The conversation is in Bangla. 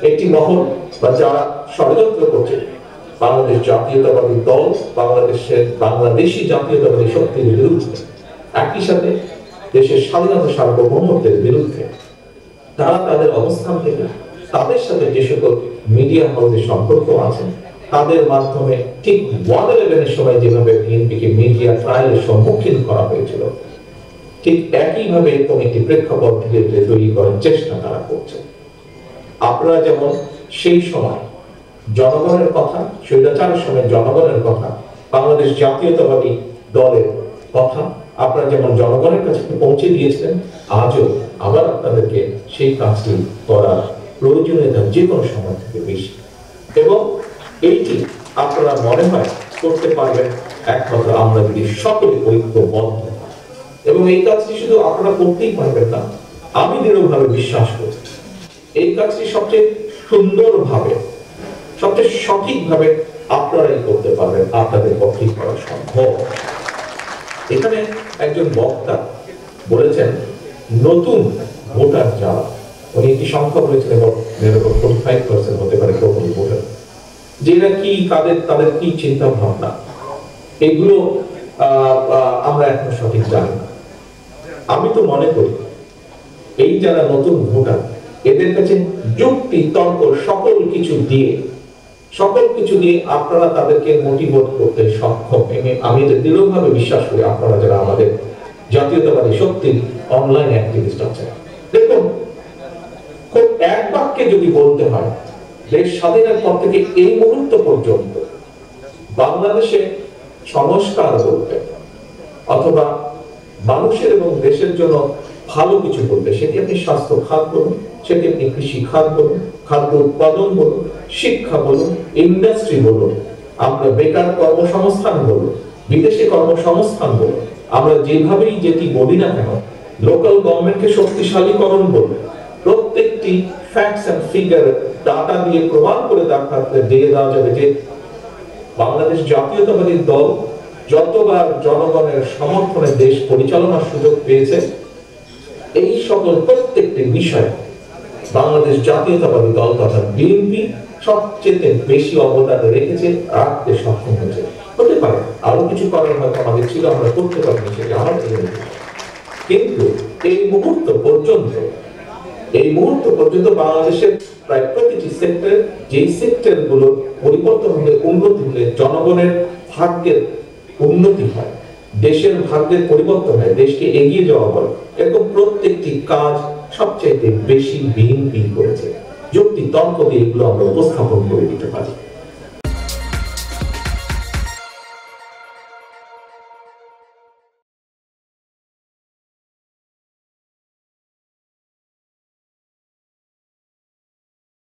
একটি মহল বা যারা ষড়যন্ত্র করছে বাংলাদেশ জাতীয়তাবাদী দল, বাংলাদেশি জাতীয়তাবাদী শক্তির বিরুদ্ধে, একই সাথে দেশের স্বাধীনতা সার্বভৌমত্বের বিরুদ্ধে, তারা তাদের অবস্থান থেকে তাদের সাথে যে সকল মিডিয়া হাউসের সম্পর্ক আছে তাদের মাধ্যমে ঠিক 1/11 সময় যেভাবে বিএনপিকে মিডিয়া ট্রায়ালের সম্মুখীন করা হয়েছিল, ঠিক একইভাবে এরকম একটি প্রেক্ষাপট তৈরি করার চেষ্টা তারা করছে। আপনারা যেমন সেই সময় জনগণের কথা, স্বৈরাচারের সময় জনগণের কথা, বাংলাদেশ জাতীয়তাবাদী দলের কথা আপনারা যেমন জনগণের কাছে পৌঁছে দিয়েছিলেন, আজও আবার আপনাদেরকে সেই কাজটি করার প্রয়োজনীয়তা যে কোনো সময় থেকে বেশি। এবং এইটি আপনারা মনে হয় করতে পারবেন একমাত্র আমরা যদি সকলে ঐক্যবদ্ধ, এবং এই কাজটি শুধু আপনারা করতেই পারবেন না, আমি দৃঢ়ভাবে বিশ্বাস করি এই কাজটি সবচেয়ে সুন্দরভাবে, সবচেয়ে সঠিকভাবে আপনারাই করতে পারবেন, আপনাদের পক্ষেই করা সম্ভব। এখানে একজন বক্তা বলেছেন নতুন ভোটার যারা, উনি একটি সংখ্যা বলেছেন এবং 45% হতে পারে নতুন ভোটার, যেটা কি তাদের কি চিন্তা ভাবনা, এগুলো আমরা এখন সঠিক জানি না। আমি তো মনে করি এই যারা নতুন ভোটার, এদের কাছে যুক্তি তর্ক সকল কিছু দিয়ে আপনারা তাদেরকে মোটিভেট করতে সক্ষম। আমি দৃঢ়ভাবে বিশ্বাস করি আপনারা যারা আমাদের জাতীয়তাবাদী শক্তির অনলাইন অ্যাক্টিভিস্ট আছেন, দেখুন খুব এক বাক্যে যদি বলতে হয়, দেশ স্বাধীনের পর থেকে এই মুহূর্ত পর্যন্ত বাংলাদেশে সংস্কার বলতে অথবা মানুষের এবং দেশের জন্য ভালো কিছু বলতে, সেটি আপনি স্বাস্থ্য খাত বলুন, সেটি আপনি কৃষি খাত বলুন, খাদ্য উৎপাদন বলুন, শিক্ষা বলুন, ইন্ডাস্ট্রি বলুন, আমরা বেকার কর্মসংস্থান বলুন, বিদেশে কর্মসংস্থান বলুন, আমরা যেভাবেই যেটি বলি না কেন, লোকাল গভর্নমেন্টকে শক্তিশালীকরণ বলুন, প্রত্যেকটি ফ্যাক্টস এন্ড ফিগার ডাটা দিয়ে প্রমাণ করে দিয়ে দেওয়া যাবে যে বাংলাদেশ জাতীয়তাবাদী দল যতবার জনগণের সমর্থনে দেশ পরিচালনার সুযোগ পেয়েছে, এই সকল প্রত্যেকটি বিষয় বাংলাদেশ জাতীয়তাবাদী দল তথা বিএনপি সবচেয়ে বেশি অবদান রেখেছে, রাখতে সক্ষম হয়েছে। হতে পারে আরো কিছু করার হয়তো আমাদের ছিল, আমরা করতে পারিনি, সেটা আমার জন্য। কিন্তু এই মুহূর্ত পর্যন্ত বাংলাদেশের প্রায় প্রতিটি সেক্টর, যেই সেক্টর গুলো পরিবর্তন হলে, উন্নতি হলে জনগণের ভাগ্যের উন্নতি হয়, দেশের ভাগ্যের পরিবর্তন হয়, দেশকে এগিয়ে যাওয়া বলে, এরকম প্রত্যেকটি কাজ সবচেয়ে বেশি বিএনপি করেছে। যুক্তি তর্ক দিয়ে এগুলো আমরা উপস্থাপন করে দিতে পারি।